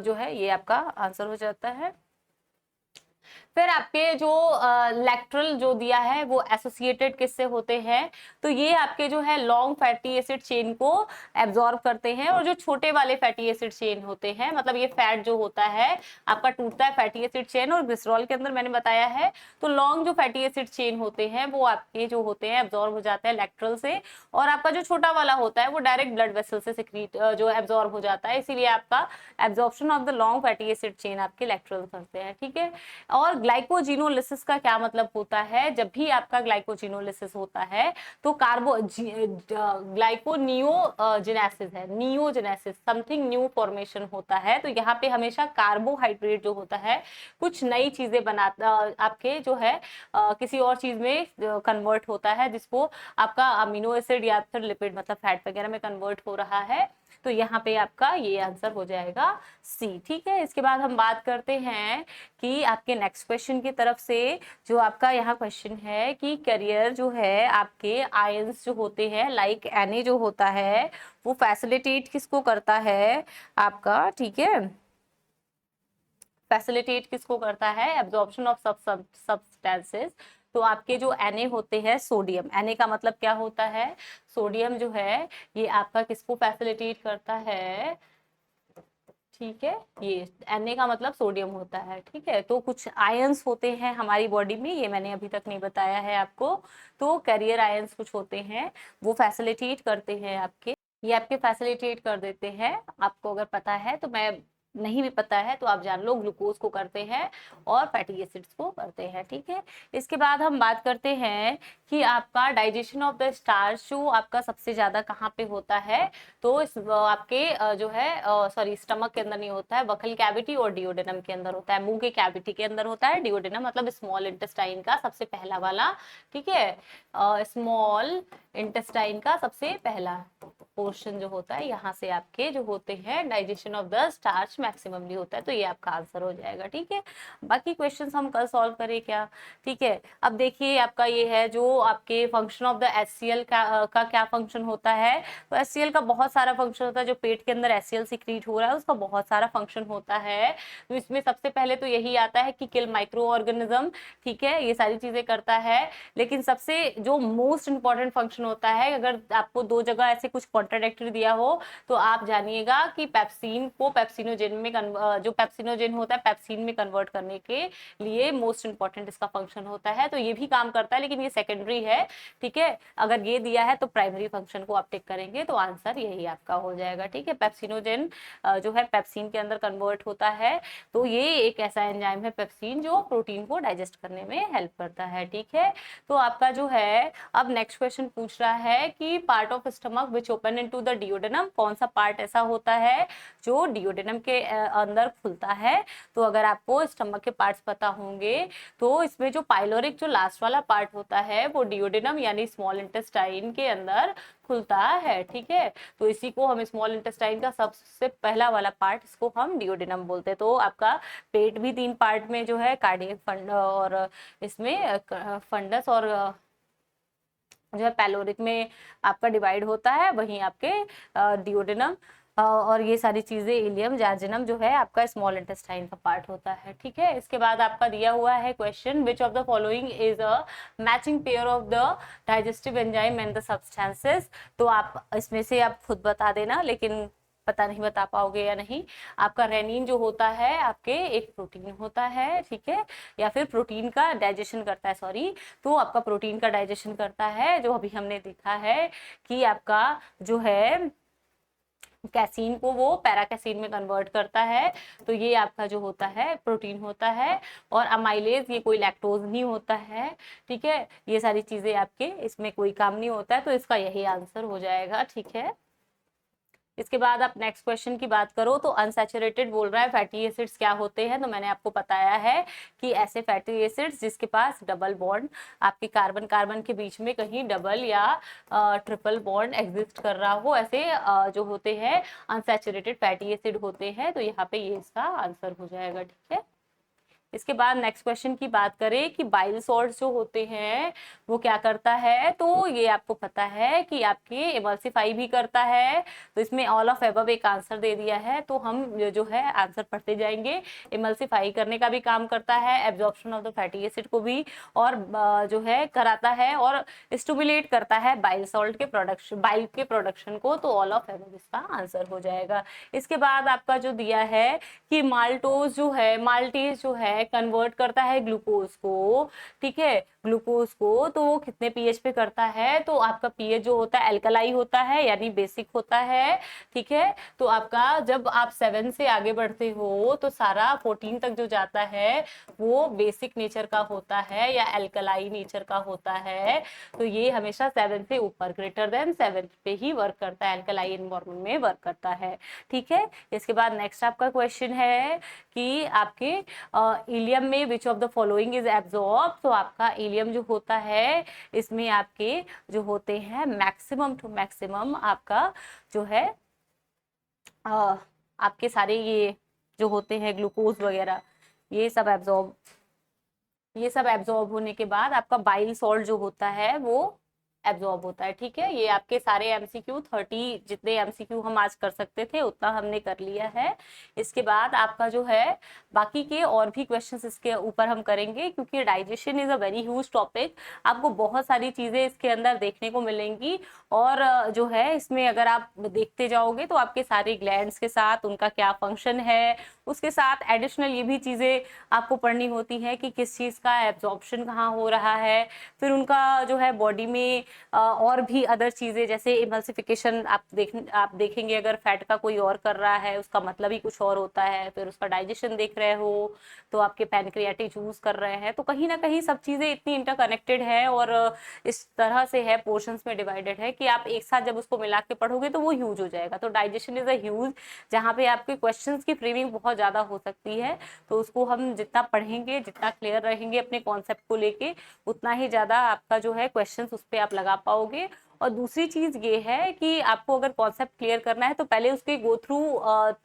[SPEAKER 1] जो है ये आपका आंसर हो जाता है। फिर आपके जो लैक्ट्रल जो दिया है वो एसोसिएटेड किससे होते हैं? तो ये आपके जो है लॉन्ग फैटी एसिड चेन को एब्जॉर्ब करते हैं, और जो छोटे वाले फैटी एसिड चेन होते हैं, मतलब ये फैट जो होता है आपका टूटता है फैटी एसिड चेन और ग्लिसरॉल के अंदर, मैंने बताया है। तो लॉन्ग जो फैटी एसिड चेन होते हैं वो आपके जो होते हैं एब्जॉर्ब हो जाते हैं लैक्ट्रल से, और आपका जो छोटा वाला होता है वो डायरेक्ट ब्लड वेसल से सिक्रीट जो एब्जॉर्ब हो जाता है, इसीलिए आपका absorption of the long fatty acid chain आपके लैक्ट्रल करते हैं। ठीक है, और ग्लाइकोजिनोलिसिस का क्या मतलब होता है? जब भी आपका ग्लाइकोजिनोलिसिस होता है तो ग्लाइकोनियोजेनेसिस है, नियोजेनेसिस, समथिंग न्यू फॉर्मेशन होता है। तो यहाँ पे हमेशा कार्बोहाइड्रेट जो होता है कुछ नई चीजें बनाता आपके जो है किसी और चीज में कन्वर्ट होता है, जिसको आपका अमीनो एसिड या फिर लिपिड मतलब फैट वगैरह में कन्वर्ट हो रहा है। तो यहाँ पे आपका ये आंसर हो जाएगा सी। ठीक है, इसके बाद हम बात करते हैं कि आपके नेक्स्ट क्वेश्चन की तरफ से, जो आपका यहाँ क्वेश्चन है कि कैरियर जो है आपके आयंस जो होते हैं लाइक Na जो होता है वो फैसिलिटेट किसको करता है आपका? ठीक है, फैसिलिटेट किसको करता है? Absorption of substances. तो आपके जो Na होते हैं, सोडियम, Na का मतलब क्या होता है? सोडियम जो है ये आपका किसको फैसिलिटेट करता है? ठीक है, ये Na का मतलब सोडियम होता है। ठीक है, तो कुछ आयंस होते हैं हमारी बॉडी में, ये मैंने अभी तक नहीं बताया है आपको। तो कैरियर आयंस कुछ होते हैं वो फैसिलिटेट करते हैं आपके, ये आपके फैसिलिटेट कर देते हैं। आपको अगर पता है तो मैं नहीं भी पता है तो आप जान लो ग्लूकोज को करते हैं और फैटी एसिड्स को करते हैं, ठीक है। इसके बाद हम बात करते हैं कि आपका डाइजेशन ऑफ द स्टार्च जो आपका सबसे ज्यादा कहाँ पे होता है, तो इस आपके जो है सॉरी स्टमक के अंदर नहीं होता है, बखल कैविटी और डिओडेनम के अंदर होता है। मुंह के कैविटी के अंदर होता है, डिओडेनम मतलब स्मॉल इंटेस्टाइन का सबसे पहला वाला, ठीक है, स्मॉल इंटेस्टाइन का सबसे पहला पोर्शन जो होता है, यहाँ से आपके जो होते हैं digestion of the starch maximally होता है, तो ये आपका आंसर हो जाएगा, ठीक है। बाकी क्वेश्चंस हम कल सॉल्व करें क्या, ठीक है। अब देखिए आपका ये है जो आपके फंक्शन ऑफ द HCl का क्या फंक्शन होता है, तो HCl का बहुत सारा फंक्शन होता है, जो पेट के अंदर HCl सिक्रीट हो रहा है उसका बहुत सारा फंक्शन होता है। तो इसमें सबसे पहले तो यही आता है कि किल माइक्रो ऑर्गेनिज्म, ठीक है, ये सारी चीजें करता है। लेकिन सबसे जो मोस्ट इंपॉर्टेंट फंक्शन होता है, अगर आपको दो जगह ऐसे कुछ कॉन्ट्राडिक्टरी दिया हो तो आप जानिएगा कि पेप्सिन को पेप्सिनोजेन में जो पेप्सिनोजेन होता है पेप्सिन में कन्वर्ट करने के लिए मोस्ट इंपॉर्टेंट इसका फंक्शन होता है, तो ये भी काम करता है लेकिन ये सेकेंडरी है, ठीक है। अगर ये दिया है तो प्राइमरी फंक्शन को आप टिक करेंगे, तो आंसर यही आपका हो जाएगा, ठीक है। पेप्सिनोजेन जो है पेप्सिन के अंदर कन्वर्ट होता है, तो ये एक ऐसा एंजाइम है पेप्सिन जो प्रोटीन को डाइजेस्ट करने में हेल्प करता है, ठीक है। तो आपका जो है अब नेक्स्ट क्वेश्चन पूछ रहा है कि part of stomach which open into the duodenum, कौन सा पार्ट ऐसा होता है जो डिओडेनम के अंदर खुलता है। तो अगर आपको स्टमक के पार्ट्स पता होंगे तो इसमें जो पाइलोरिक जो लास्ट वाला पार्ट होता है वो डिओडेनम यानी स्मॉल इंटेस्टाइन के अंदर खुलता है, ठीक है। तो इसी को हम स्मॉल इंटेस्टाइन का सबसे पहला वाला पार्ट, इसको हम डिओडेनम बोलते हैं। तो आपका पेट भी 3 पार्ट में जो है कार्डियक फंड और इसमें फंडस और जो है पैलोरिक में आपका डिवाइड होता है, वहीं आपके डिओडेनम और ये सारी चीजें इलियम जार्जिनम जो है आपका स्मॉल इंटेस्टाइन का पार्ट होता है, ठीक है। इसके बाद आपका दिया हुआ है question which of the following is a matching pair of the digestive enzyme and the substances. तो आप इसमें से आप खुद बता देना, लेकिन पता नहीं बता पाओगे या नहीं। आपका रेनिन जो होता है आपके एक प्रोटीन होता है, ठीक है, या फिर प्रोटीन का डाइजेशन करता है, सॉरी, तो आपका प्रोटीन का डाइजेशन करता है, जो अभी हमने देखा है कि आपका जो है कैसीन को वो पैराकैसीन में कन्वर्ट करता है, तो ये आपका जो होता है प्रोटीन होता है। और अमाइलेज ये कोई लैक्टोज नहीं होता है, ठीक है, ये सारी चीजें आपके इसमें कोई काम नहीं होता है, तो इसका यही आंसर हो जाएगा, ठीक है। इसके बाद आप नेक्स्ट क्वेश्चन की बात करो तो अनसैचुरेटेड बोल रहा है फैटी एसिड्स क्या होते हैं, तो मैंने आपको बताया है कि ऐसे फैटी एसिड्स जिसके पास डबल बॉन्ड आपके कार्बन कार्बन के बीच में कहीं डबल या ट्रिपल बॉन्ड एग्जिस्ट कर रहा हो, ऐसे जो होते हैं अनसैचुरेटेड फैटी एसिड होते हैं, तो यहाँ पे ये इसका आंसर हो जाएगा, ठीक है। इसके बाद नेक्स्ट क्वेश्चन की बात करें कि बाइल सॉल्ट्स जो होते हैं वो क्या करता है, तो ये आपको पता है कि आपके इमल्सिफाई भी करता है, तो इसमें ऑल ऑफ एबव एक आंसर दे दिया है, तो हम जो है आंसर पढ़ते जाएंगे। इमल्सिफाई करने का भी काम करता है, absorption of the fatty acid को भी और जो है कराता है, और स्टिमुलेट करता है बाइल सॉल्ट के प्रोडक्शन, बाइल के प्रोडक्शन को, तो ऑल ऑफ एबव इसका आंसर हो जाएगा। इसके बाद आपका जो दिया है कि माल्टोज जो है, माल्टेज जो है कन्वर्ट करता है ग्लूकोज को, ठीक है, ग्लूकोज को, तो वो कितने पीएच पे करता है, तो आपका पीएच जो होता है एल्कलाई होता है यानी बेसिक होता है, ठीक है। तो आपका जब आप 7 से आगे बढ़ते हो तो सारा 14 तक जो जाता है वो बेसिक नेचर का होता है या एल्कलाई नेचर का होता है, तो ये हमेशा 7 से ऊपर ग्रेटर देन 7 पे ही वर्क करता है, एल्कलाई एनवायरनमेंट में वर्क करता है, ठीक है। इसके बाद नेक्स्ट आपका क्वेश्चन है कि आपके इलियम में which of the following is absorb, तो आपका इलियम जो होता है इसमें आपके जो होते हैं मैक्सिमम टू मैक्सिमम आपका जो है आपके सारे ये जो होते हैं ग्लूकोज वगैरह ये सब एब्जॉर्ब होने के बाद आपका बाइल सॉल्ट जो होता है वो एब्जॉर्ब होता है, ठीक है। ये आपके सारे एमसीक्यू 30 जितने एमसीक्यू हम आज कर सकते थे उतना हमने कर लिया है। इसके बाद आपका जो है बाकी के और भी क्वेश्चंस इसके ऊपर हम करेंगे, क्योंकि digestion is a very huge topic, आपको बहुत सारी चीजें इसके अंदर देखने को मिलेंगी, और जो है इसमें अगर आप देखते जाओगे तो आपके सारे ग्लैंड्स के साथ उनका क्या फंक्शन है, उसके साथ एडिशनल ये भी चीजें आपको पढ़नी होती है कि किस चीज का एब्जॉर्प्शन कहाँ हो रहा है, फिर उनका जो है बॉडी में और भी अदर चीजें जैसे इमल्सिफिकेशन आप देखेंगे अगर फैट का कोई और कर रहा है उसका मतलब ही कुछ और होता है, फिर उसका डाइजेशन देख रहे हो तो आपके पैनक्रियाटिक यूज कर रहे हैं, तो कहीं ना कहीं सब चीजें इतनी इंटरकनेक्टेड है और इस तरह से है, पोर्शंस में डिवाइडेड है कि आप एक साथ जब उसको मिला के पढ़ोगे तो वो ह्यूज हो जाएगा। तो डाइजेशन इज अ ह्यूज, जहाँ पे आपके क्वेश्चंस की फ्रेमिंग बहुत ज्यादा हो सकती है, तो उसको हम जितना पढ़ेंगे, जितना क्लियर रहेंगे अपने कॉन्सेप्ट को लेके, उतना ही ज्यादा आपका जो है क्वेश्चंस उस पर आप लगा पाओगे। और दूसरी चीज ये है कि आपको अगर कॉन्सेप्ट क्लियर करना है तो पहले उसके गो थ्रू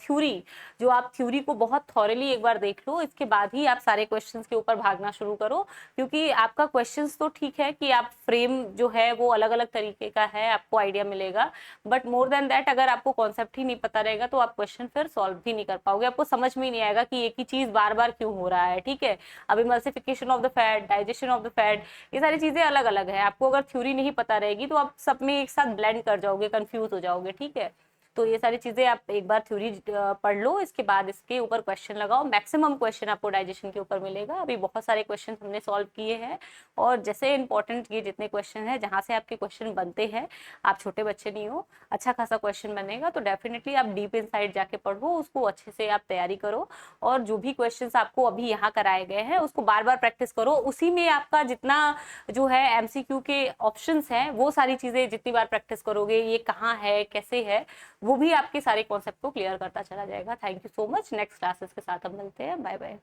[SPEAKER 1] थ्योरी, जो आप थ्योरी को बहुत थॉरली एक बार देख लो, इसके बाद ही आप सारे क्वेश्चंस के ऊपर भागना शुरू करो। क्योंकि आपका क्वेश्चंस तो ठीक है कि आप फ्रेम जो है वो अलग अलग तरीके का है, आपको आइडिया मिलेगा, बट मोर देन दैट अगर आपको कॉन्सेप्ट ही नहीं पता रहेगा तो आप क्वेश्चन फिर सॉल्व भी नहीं कर पाओगे, आपको समझ में ही नहीं आएगा कि एक ही चीज बार बार क्यों हो रहा है। ठीक है, अब emulsification of the fat, digestion of the fat, ये सारी चीजें अलग अलग है, आपको अगर थ्योरी नहीं पता रहेगी तो आप सब में एक साथ ब्लेंड कर जाओगे, कंफ्यूज हो जाओगे। ठीक है, तो ये सारी चीजें आप एक बार थ्योरी पढ़ लो, इसके बाद इसके ऊपर क्वेश्चन लगाओ, मैक्सिमम क्वेश्चन आपको डाइजेशन के ऊपर मिलेगा। अभी बहुत सारे क्वेश्चन हमने सॉल्व किए हैं, और जैसे इंपॉर्टेंट ये जितने क्वेश्चन है जहां से आपके क्वेश्चन बनते हैं, आप छोटे बच्चे नहीं हो, अच्छा खासा क्वेश्चन बनेगा, तो डेफिनेटली आप डीप इनसाइड जाके पढ़ो, उसको अच्छे से आप तैयारी करो, और जो भी क्वेश्चन आपको अभी यहाँ कराए गए हैं उसको बार बार प्रैक्टिस करो, उसी में आपका जितना जो है एमसीक्यू के ऑप्शंस हैं वो सारी चीजें जितनी बार प्रैक्टिस करोगे, ये कहाँ है कैसे है, वो भी आपके सारे कॉन्सेप्ट को क्लियर करता चला जाएगा। Thank you so much, next classes के साथ हम मिलते हैं, बाय बाय।